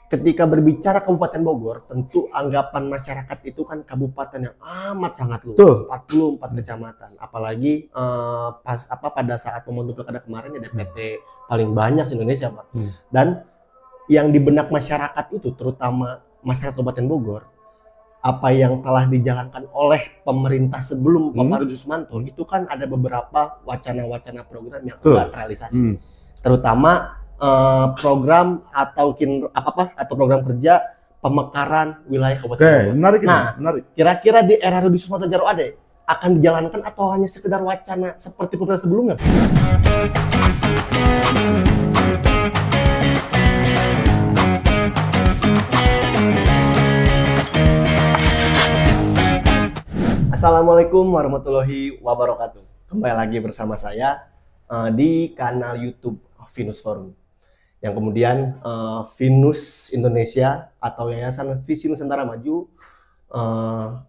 ketika berbicara Kabupaten Bogor, tentu anggapan masyarakat itu kan kabupaten yang amat sangat luas, 44 kecamatan. Apalagi pada saat momentum pilkada kemarin ya DPT paling banyak di Indonesia, Pak. Dan yang di benak masyarakat itu, terutama masyarakat Kabupaten Bogor, apa yang telah dijalankan oleh pemerintah sebelum Pak Rudi Susmanto itu kan ada beberapa wacana-wacana program yang tidak terrealisasi, terutama program atau program kerja pemekaran wilayah Kabupaten Bogor. Menarik. Kira-kira di era Rudi Susmanto Djaro Ade akan dijalankan atau hanya sekedar wacana seperti pemerintah sebelumnya? Assalamualaikum warahmatullahi wabarakatuh. Kembali lagi bersama saya di kanal YouTube Venus Forum. Yang kemudian Venus Indonesia atau Yayasan Visi Nusantara Maju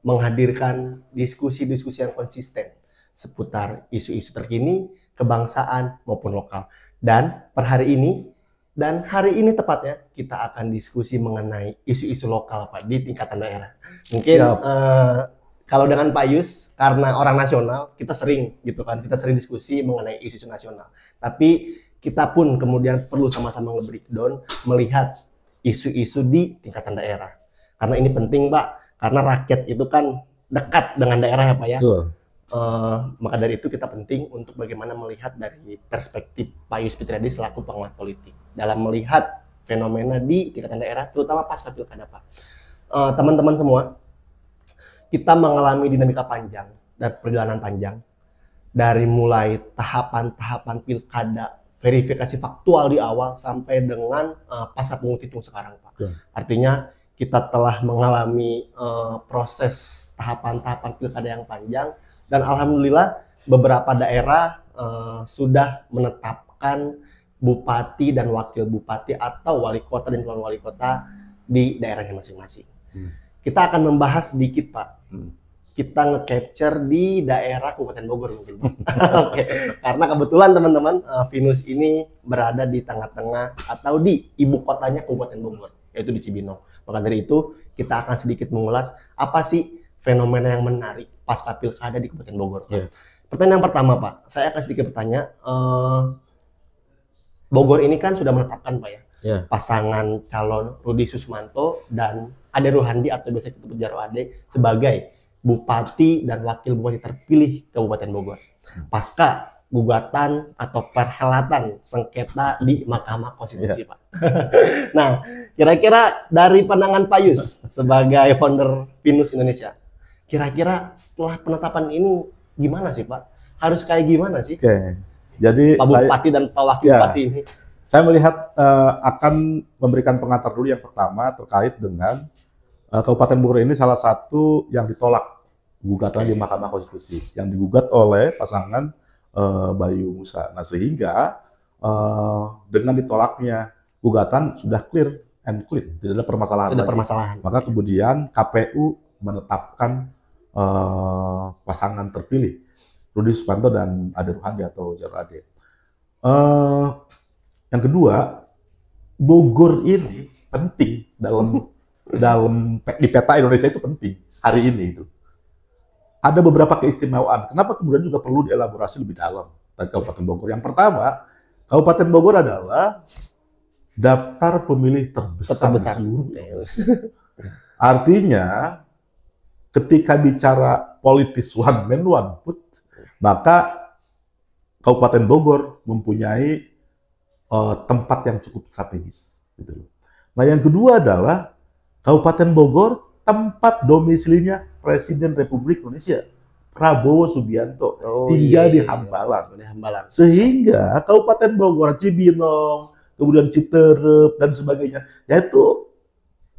menghadirkan diskusi-diskusi yang konsisten seputar isu-isu terkini, kebangsaan maupun lokal. Dan hari ini tepatnya kita akan diskusi mengenai isu-isu lokal, Pak, di tingkatan daerah. Mungkin kalau dengan Pak Yus, karena orang nasional, kita sering diskusi mengenai isu-isu nasional. Tapi kita pun kemudian perlu sama-sama nge-breakdown melihat isu-isu di tingkatan daerah. Karena ini penting, Pak, karena rakyat itu kan dekat dengan daerah ya, Pak ya. Maka dari itu kita penting untuk bagaimana melihat dari perspektif Pak Yus Fitriadi selaku pengamat politik dalam melihat fenomena di tingkatan daerah, terutama pasca pilkada, Pak. Teman-teman semua, kita mengalami dinamika panjang dan perjalanan panjang dari mulai tahapan-tahapan pilkada, verifikasi faktual di awal sampai dengan pasca pungut hitung sekarang, Pak. Artinya kita telah mengalami proses tahapan-tahapan pilkada yang panjang dan alhamdulillah beberapa daerah sudah menetapkan bupati dan wakil bupati atau wali kota dan calon wali kota di daerahnya masing-masing. Kita akan membahas sedikit, Pak. Kita nge-capture di daerah Kabupaten Bogor mungkin, Pak. Oke. Karena kebetulan teman-teman, Venus ini berada di tengah-tengah atau di ibu kotanya Kabupaten Bogor, yaitu di Cibinong. Maka dari itu, kita akan sedikit mengulas apa sih fenomena yang menarik pasca pilkada di Kabupaten Bogor, Pak. Pertanyaan yang pertama, Pak, saya akan sedikit bertanya. Bogor ini kan sudah menetapkan, Pak ya, pasangan calon Rudi Susmanto dan Ade Ruhandi atau biasa kita Djaro Ade sebagai bupati dan wakil bupati terpilih Kabupaten Bogor pasca gugatan atau perhelatan sengketa di Mahkamah Konstitusi, Pak. Nah, kira-kira dari pandangan Pak Yus sebagai founder Venus Indonesia, kira-kira setelah penetapan ini gimana sih, Pak? Harus kayak gimana sih? Jadi Pak Bupati dan Pak Wakil Bupati ini. Saya melihat akan memberikan pengantar dulu yang pertama terkait dengan Kabupaten Bogor ini salah satu yang ditolak gugatan di Mahkamah Konstitusi yang digugat oleh pasangan Bayu Musa. Nah, sehingga dengan ditolaknya gugatan sudah clear and clean, tidak ada permasalahan. Maka kemudian KPU menetapkan pasangan terpilih Rudi Susmanto dan Ade Ruhandi atau Djaro Ade. Yang kedua, Bogor ini penting di peta Indonesia itu penting hari ini itu. Ada beberapa keistimewaan. Kenapa kemudian juga perlu dielaborasi lebih dalam tentang Kabupaten Bogor? Yang pertama, Kabupaten Bogor adalah daftar pemilih terbesar seluruh Indonesia. Artinya, ketika bicara politis one man one vote, maka Kabupaten Bogor mempunyai tempat yang cukup strategis. Gitu. Nah, yang kedua adalah Kabupaten Bogor tempat domisilinya Presiden Republik Indonesia Prabowo Subianto tinggal di Hambalang. Sehingga Kabupaten Bogor, Cibinong, kemudian Citerep dan sebagainya, yaitu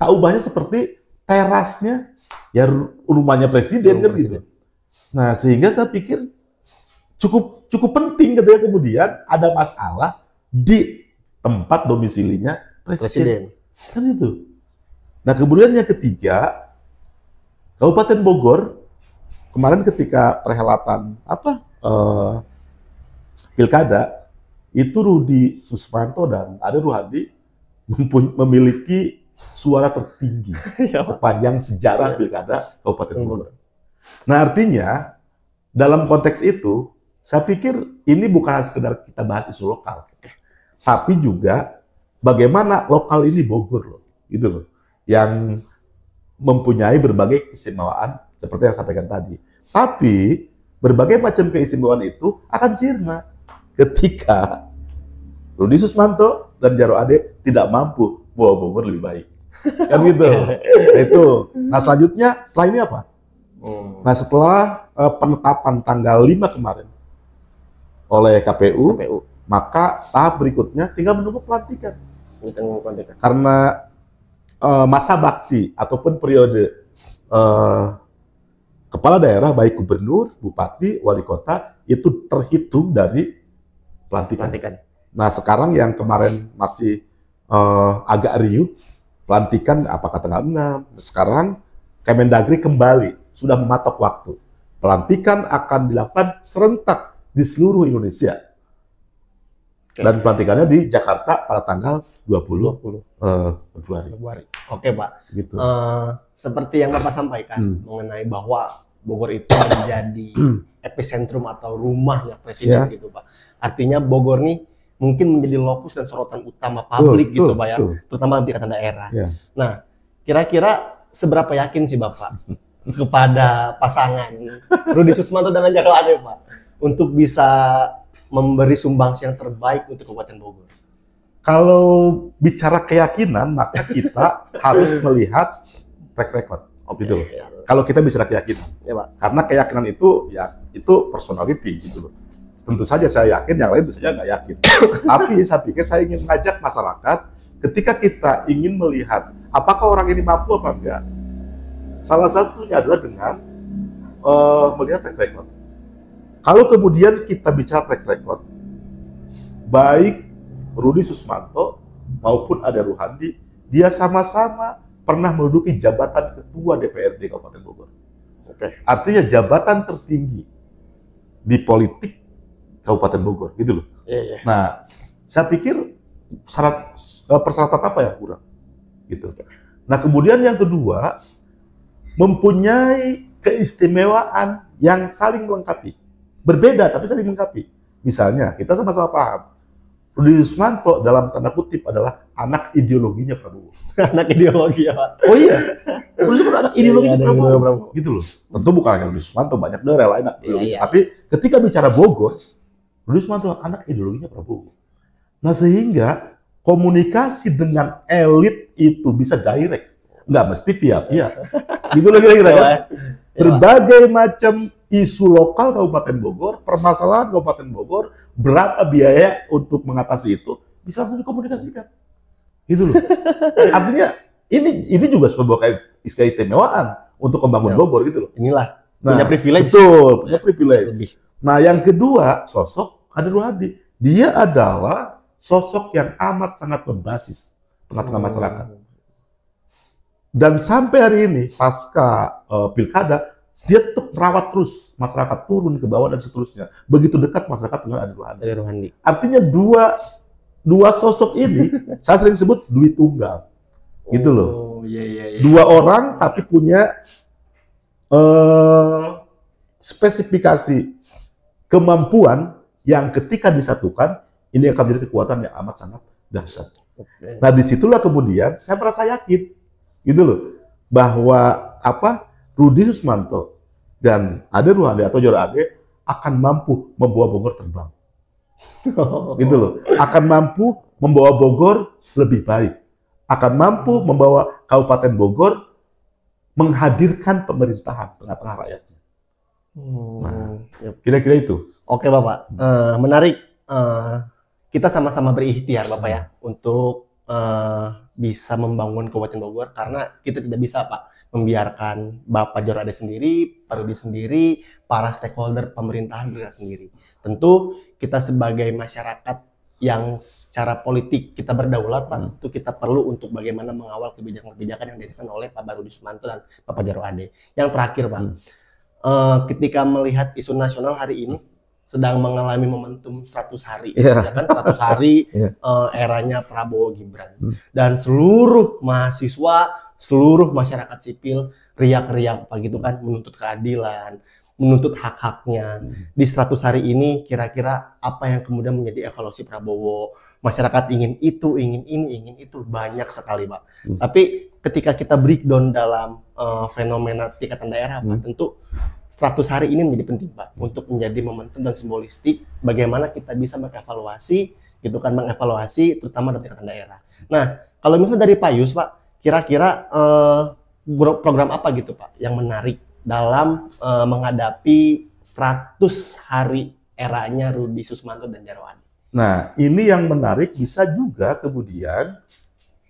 ubahnya seperti terasnya ya rumahnya Presiden kan gitu. Nah, sehingga saya pikir cukup penting ketika kemudian ada masalah di tempat domisilinya Presiden. Kan itu. Nah, kemudian yang ketiga, Kabupaten Bogor kemarin ketika perhelatan pilkada itu Rudi Susmanto dan Ade Ruhandi memiliki suara tertinggi sepanjang sejarah pilkada Kabupaten Bogor. Nah, artinya dalam konteks itu, saya pikir ini bukan sekedar kita bahas isu lokal, tapi juga bagaimana lokal ini Bogor loh, gitu loh, yang mempunyai berbagai keistimewaan seperti yang saya sampaikan tadi. Tapi berbagai macam keistimewaan itu akan sirna ketika Rudi Susmanto dan Jarod Ade tidak mampu bawa Bogor lebih baik. Kan gitu. Nah, itu. Nah, selanjutnya setelah ini apa? Nah, setelah penetapan tanggal 5 kemarin oleh KPU, maka tahap berikutnya tinggal menunggu pelantikan. Karena masa bakti ataupun periode kepala daerah baik gubernur, bupati, wali kota itu terhitung dari pelantikan. Nah, sekarang yang kemarin masih agak riuh, pelantikan apakah tanggal 6, sekarang Kemendagri kembali sudah mematok waktu. Pelantikan akan dilakukan serentak di seluruh Indonesia. Dan pelantikannya di Jakarta pada tanggal 20 Februari. Oke, Pak. Gitu. Seperti yang Bapak sampaikan mengenai bahwa Bogor itu menjadi epicentrum atau rumahnya presiden gitu, Pak. Artinya Bogor nih mungkin menjadi lokus dan sorotan utama publik gitu, Pak ya, terutama di tingkatan daerah. Nah, kira-kira seberapa yakin sih Bapak kepada pasangan Rudi Susmanto dengan Jarod Ade, Pak, untuk bisa memberi sumbangsi yang terbaik untuk Kabupaten Bogor? Kalau bicara keyakinan, maka kita harus melihat track record. Gitu loh. Kalau kita bicara keyakinan, Pak. Karena keyakinan itu ya itu personality gitu loh. Tentu saja saya yakin, yang lain bisa saja nggak yakin. Tapi saya pikir saya ingin mengajak masyarakat ketika kita ingin melihat apakah orang ini mampu apa enggak. Salah satunya adalah dengan melihat track record. Kalau kemudian kita bicara track record, baik Rudi Susmanto maupun Ade Ruhandi, dia sama-sama pernah menduduki jabatan ketua DPRD Kabupaten Bogor. Artinya jabatan tertinggi di politik Kabupaten Bogor, gitu loh. Nah, saya pikir persyaratan apa yang kurang, gitu. Nah, kemudian yang kedua, mempunyai keistimewaan yang saling melengkapi, berbeda tapi saling melengkapi. Misalnya, kita sama-sama paham, Rudi Susmanto dalam tanda kutip adalah anak ideologinya Prabowo. Anak ideologi ya, Pak. Oh iya, Rudi Susmanto anak ideologinya Prabowo, gitu loh. Tentu bukan hanya Rudi Susmanto, banyak daerah lain. Tapi ketika bicara Bogor, Rudi Susmanto anak ideologinya Prabowo. Nah, sehingga komunikasi dengan elit itu bisa direct, nggak mesti via. Gitu lagi kira-kira kan? Berbagai macam isu lokal Kabupaten Bogor, permasalahan Kabupaten Bogor, berapa biaya untuk mengatasi itu bisa langsung dikomunikasikan. Gitu loh. Artinya ini juga sebuah keistimewaan untuk membangun Bogor gitu loh. Inilah punya privilege. Betul, punya privilege. Nah, yang kedua, sosok Ade Ruhandi. Dia adalah sosok yang amat sangat berbasis tengah-tengah masyarakat. Dan sampai hari ini, pasca pilkada, dia tetap merawat terus masyarakat, turun ke bawah dan seterusnya. Begitu dekat masyarakat dengan Ade Ruhandi. Artinya dua sosok ini, saya sering sebut duit tunggal. Gitu loh. Dua orang tapi punya spesifikasi kemampuan yang ketika disatukan, ini akan menjadi kekuatan yang amat sangat dahsyat. Nah, disitulah kemudian saya merasa yakin, gitu loh, bahwa Rudi Susmanto dan Ade Ruhandi atau Jarod Ade akan mampu membawa Bogor terbang. Gitu loh, akan mampu membawa Bogor lebih baik, akan mampu membawa Kabupaten Bogor menghadirkan pemerintahan tengah-tengah rakyatnya. Nah, kira-kira itu. Oke, Bapak, menarik. Kita sama-sama berikhtiar, Bapak ya, untuk bisa membangun Kabupaten Bogor, karena kita tidak bisa, Pak, membiarkan Bapak Jarod Ade sendiri, Pak Rudi sendiri, para stakeholder pemerintahan bergerak sendiri. Tentu kita sebagai masyarakat yang secara politik kita berdaulat, Pak, itu kita perlu untuk bagaimana mengawal kebijakan-kebijakan yang dilakukan oleh Pak Rudi Susmanto dan Bapak Jarod Ade. Yang terakhir, Pak, ketika melihat isu nasional hari ini, sedang mengalami momentum 100 hari, Iya. ya kan 100 hari Iya. eranya Prabowo Gibran. Dan seluruh mahasiswa, seluruh masyarakat sipil riak-riak begitu kan, menuntut keadilan, menuntut hak-haknya. Di 100 hari ini kira-kira apa yang kemudian menjadi evaluasi Prabowo? Masyarakat ingin itu, ingin ini, ingin itu, banyak sekali, Pak. Tapi ketika kita breakdown dalam fenomena tingkatan daerah, Pak, tentu 100 hari ini menjadi penting, Pak, untuk menjadi momentum dan simbolistik bagaimana kita bisa mengevaluasi, gitu kan, mengevaluasi terutama dari tingkatan daerah. Nah, kalau misalnya dari Pak Yus, Pak, kira-kira program apa gitu, Pak, yang menarik dalam menghadapi 100 hari eranya Rudi Susmanto dan Djaro Adi? Nah, ini yang menarik, bisa juga kemudian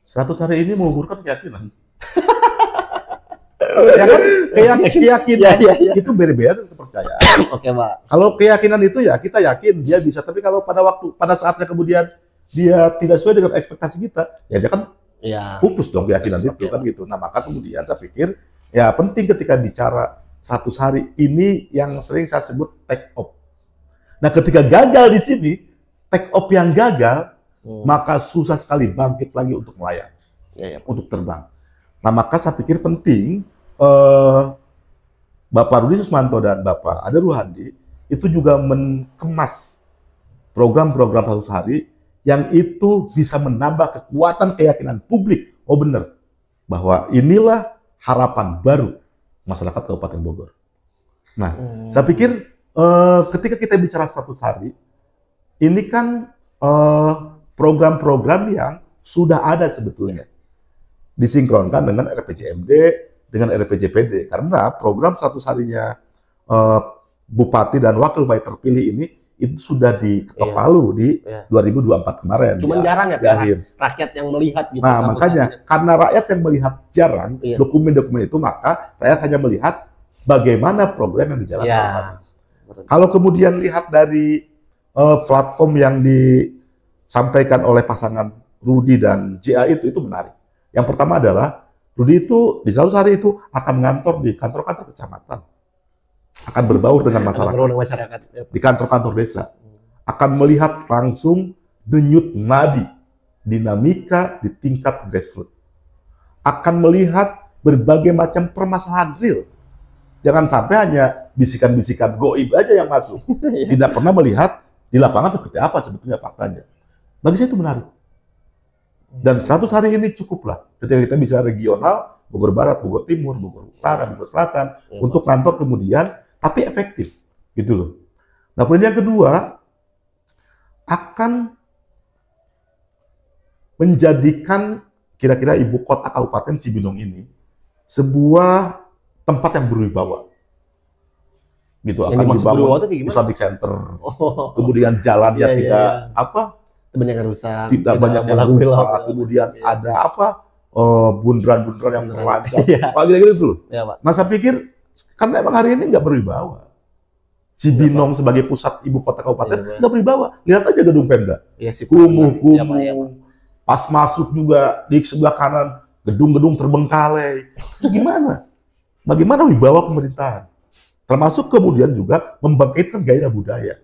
100 hari ini mengukurkan keyakinan. Ya kan, keyakinan itu beda-beda dengan kepercayaan. Oke, Pak. Kalau keyakinan itu ya kita yakin dia bisa, tapi kalau pada saatnya kemudian dia tidak sesuai dengan ekspektasi kita, ya dia kan pupus dong keyakinan itu kan gitu. Nah, maka kemudian saya pikir ya penting ketika bicara 100 hari ini yang sering saya sebut take off. Nah, ketika gagal di sini, take off yang gagal, maka susah sekali bangkit lagi untuk melayang, untuk terbang. Nah, maka saya pikir penting Bapak Rudi Susmanto dan Bapak Ade Ruhandi itu juga mengemas program-program 100 hari yang itu bisa menambah kekuatan keyakinan publik. Oh benar, bahwa inilah harapan baru masyarakat Kabupaten Bogor. Nah, saya pikir ketika kita bicara 100 hari, ini kan program-program yang sudah ada sebetulnya. Disinkronkan dengan RPJMD, dengan RPJPD. Karena program 100 harinya Bupati dan Wakil Bupati terpilih ini itu sudah diketok palu di 2024 kemarin. Cuman jarang ya, rakyat yang melihat gitu. Nah, makanya karena rakyat yang melihat jarang dokumen-dokumen itu, maka rakyat hanya melihat bagaimana program yang dijalankan. Kalau kemudian lihat dari platform yang disampaikan oleh pasangan Rudi dan JA itu menarik. Yang pertama adalah Rudi itu di 100 hari itu akan ngantor di kantor-kantor kecamatan, akan berbaur dengan masyarakat, di kantor-kantor desa, akan melihat langsung denyut nadi, dinamika di tingkat grassroots, akan melihat berbagai macam permasalahan real. Jangan sampai hanya bisikan-bisikan goib aja yang masuk, tidak pernah melihat di lapangan seperti apa sebetulnya faktanya. Bagi saya itu menarik. Dan 100 hari ini cukuplah ketika kita bisa regional, Bogor Barat, Bogor Timur, Bogor Utara, Bogor Selatan, untuk kantor kemudian, tapi efektif, gitu loh. Nah, poin yang kedua, akan menjadikan kira-kira ibu kota Kabupaten Cibinong ini sebuah tempat yang berwibawa. Gitu, akan dibangun Islamic Center, kemudian jalannya tidak banyak yang rusak, tidak banyak yang rusak, kemudian ada bundaran-bundaran yang terlancar, gitu. Nah, saya pikir karena emang hari ini nggak berwibawa. Cibinong sebagai pusat ibu kota kabupaten nggak berwibawa. Lihat aja gedung Pemda, kumuh-kumuh. Pas masuk juga di sebelah kanan gedung-gedung terbengkalai. Gimana? Bagaimana wibawa pemerintahan? Termasuk kemudian juga membangkitkan gairah budaya.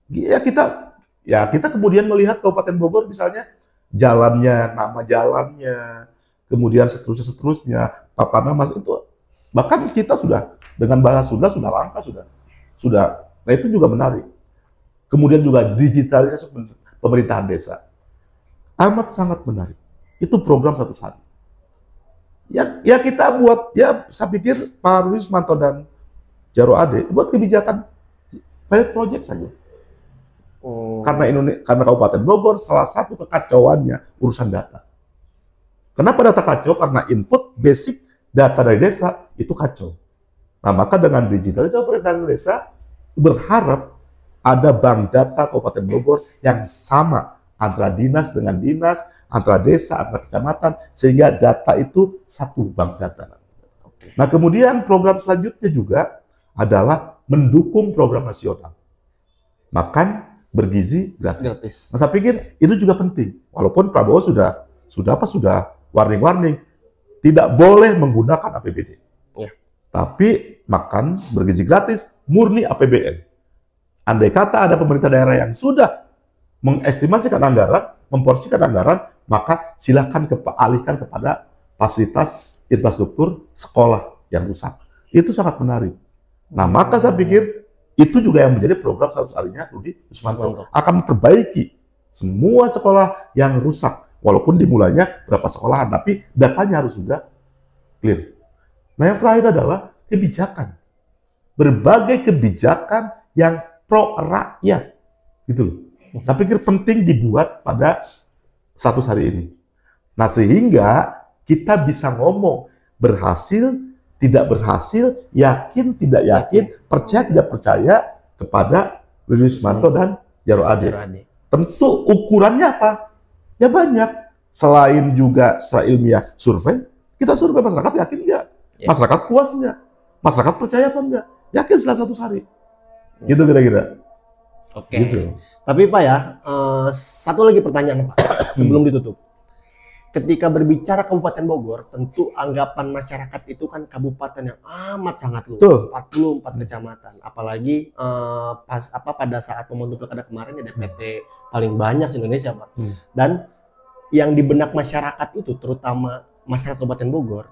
Ya kita kemudian melihat Kabupaten Bogor misalnya jalannya, nama jalannya, kemudian seterusnya, papan nama itu, bahkan kita sudah dengan bahasa Sunda sudah langka sudah. Nah, itu juga menarik. Kemudian juga digitalisasi pemerintahan desa, amat sangat menarik. Itu program 100 hari. Ya kita buat, ya saya pikir Pak Rudi Susmanto dan Djaro Ade buat kebijakan pilot project saja. Karena Kabupaten Bogor salah satu kekacauannya urusan data. Kenapa data kacau? Karena input basic data dari desa itu kacau. Nah, maka dengan digitalisasi pemerintahan desa berharap ada bank data Kabupaten Bogor yang sama antara dinas dengan dinas, antara desa, antara kecamatan, sehingga data itu satu bank data. Nah, kemudian program selanjutnya juga adalah mendukung program nasional. Makan bergizi gratis. Nah, saya pikir itu juga penting. Walaupun Prabowo sudah warning-warning tidak boleh menggunakan APBD. Tapi makan bergizi gratis murni APBN. Andai kata ada pemerintah daerah yang sudah mengestimasikan anggaran, memporsikan anggaran, maka silakan alihkan kepada fasilitas infrastruktur sekolah yang rusak. Itu sangat menarik. Nah, maka saya pikir itu juga yang menjadi program 100 harinya Rudi Yusmanto. Akan memperbaiki semua sekolah yang rusak. Walaupun dimulainya berapa sekolahan, tapi datanya harus sudah clear. Nah, yang terakhir adalah kebijakan. Berbagai kebijakan yang pro rakyat. Gitu loh. Saya pikir penting dibuat pada 100 hari ini. Nah, sehingga kita bisa ngomong berhasil, tidak berhasil, yakin, tidak yakin, percaya, tidak percaya kepada Rudi Yusmanto dan Djaro Ade. Tentu ukurannya apa? Ya banyak. Selain juga secara ilmiah survei, kita survei masyarakat yakin nggak? Masyarakat puas nggak? Masyarakat percaya apa nggak? Yakin setelah 100 hari. Gitu kira-kira. Oke. Gitu. Tapi Pak ya, satu lagi pertanyaan Pak sebelum ditutup. Ketika berbicara Kabupaten Bogor, tentu anggapan masyarakat itu kan kabupaten yang amat sangat luas, 44 kecamatan. Apalagi pada saat momentum pilkada kemarin ya DPT paling banyak di Indonesia, Pak. Dan yang di benak masyarakat itu, terutama masyarakat Kabupaten Bogor,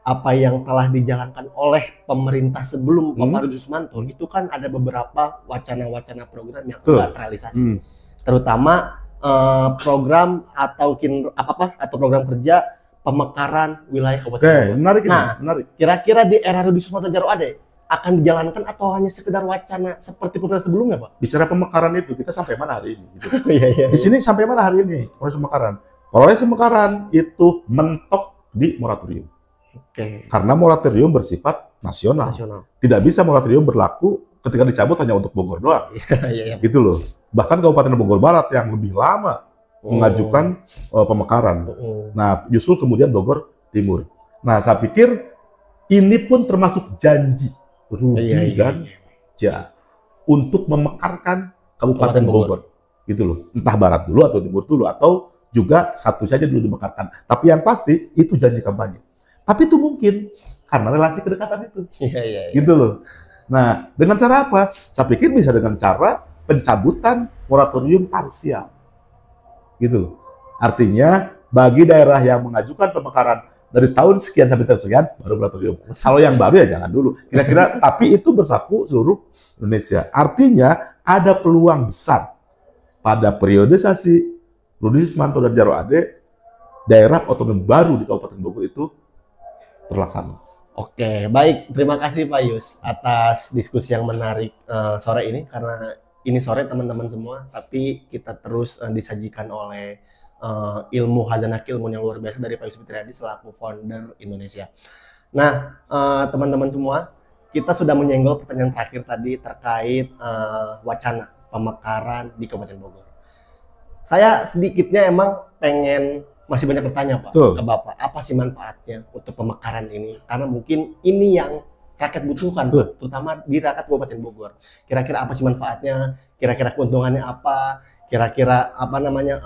apa yang telah dijalankan oleh pemerintah sebelum Bapak Rudi Yusmanto itu kan ada beberapa wacana-wacana program yang enggak terrealisasi. Terutama program atau program kerja pemekaran wilayah Kabupaten Bogor. Menarik ini, nah, menarik. Kira-kira di era Rudi Yusmanto Djaro Ade akan dijalankan atau hanya sekedar wacana seperti pemerintah sebelumnya, Pak? Bicara pemekaran itu, kita sampai mana hari ini? Gitu. Di sini sampai mana hari ini proses pemekaran? Proses pemekaran itu mentok di moratorium. Karena moratorium bersifat nasional. Tidak bisa moratorium berlaku ketika dicabut hanya untuk Bogor doang. Gitu loh. Bahkan Kabupaten Bogor Barat yang lebih lama mengajukan pemekaran. Nah, justru kemudian Bogor Timur. Nah, saya pikir ini pun termasuk janji Rudi dan Ja untuk memekarkan Kabupaten Bogor. Gitu loh. Entah Barat dulu atau Timur dulu atau juga satu saja dulu dimekarkan. Tapi yang pasti itu janji kampanye. Tapi itu mungkin karena relasi kedekatan itu. Gitu loh. Nah, dengan cara apa? Saya pikir bisa dengan cara pencabutan moratorium parsial. Gitu loh. Artinya, bagi daerah yang mengajukan pemekaran dari tahun sekian sampai tahun sekian, baru moratorium. Kalau yang baru ya jangan dulu. Kira-kira, tapi itu berlaku seluruh Indonesia. Artinya, ada peluang besar pada periodisasi Rudi Yusmanto dan Djaro Ade, daerah otonomi baru di Kabupaten Bogor itu terlaksana. Oke, baik. Terima kasih Pak Yus atas diskusi yang menarik sore ini. Karena ini sore teman-teman semua, tapi kita terus disajikan oleh ilmu hazanah ilmu yang luar biasa dari Pak Yus Fitriadi selaku founder Indonesia. Nah, teman-teman semua, kita sudah menyenggol pertanyaan terakhir tadi terkait wacana pemekaran di Kabupaten Bogor. Saya sedikitnya emang pengen masih banyak bertanya Pak ke Bapak, apa sih manfaatnya untuk pemekaran ini? Karena mungkin ini yang rakyat butuhkan, Pak, terutama di rakyat Kabupaten Bogor. Kira-kira apa sih manfaatnya? Kira-kira keuntungannya apa? Kira-kira apa namanya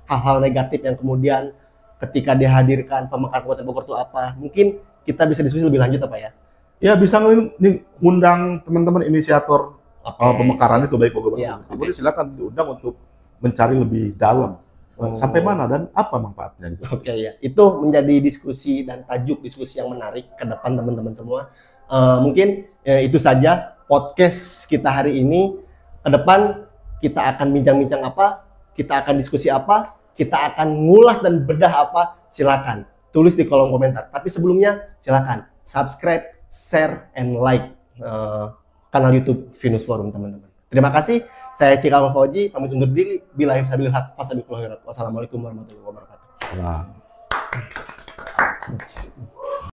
hal-hal negatif yang kemudian ketika dihadirkan pemekaran Kabupaten Bogor itu apa? Mungkin kita bisa diskusi lebih lanjut apa ya? Ya bisa ngundang teman-teman inisiator pemekaran itu baik Bogor. Boleh silakan diundang untuk mencari lebih dalam. Sampai mana dan apa manfaatnya? Oke ya, itu menjadi diskusi dan tajuk diskusi yang menarik ke depan teman-teman semua. Mungkin itu saja podcast kita hari ini. Ke depan kita akan bincang-bincang apa, kita akan diskusi apa, kita akan ngulas dan bedah apa. Silakan tulis di kolom komentar. Tapi sebelumnya silakan subscribe, share, and like kanal YouTube Venus Forum teman-teman. Terima kasih. Saya Cikal Fauji, pamit undur diri. Billahi sabilil haq, fasabiqul khairat. Wassalamualaikum warahmatullahi wabarakatuh.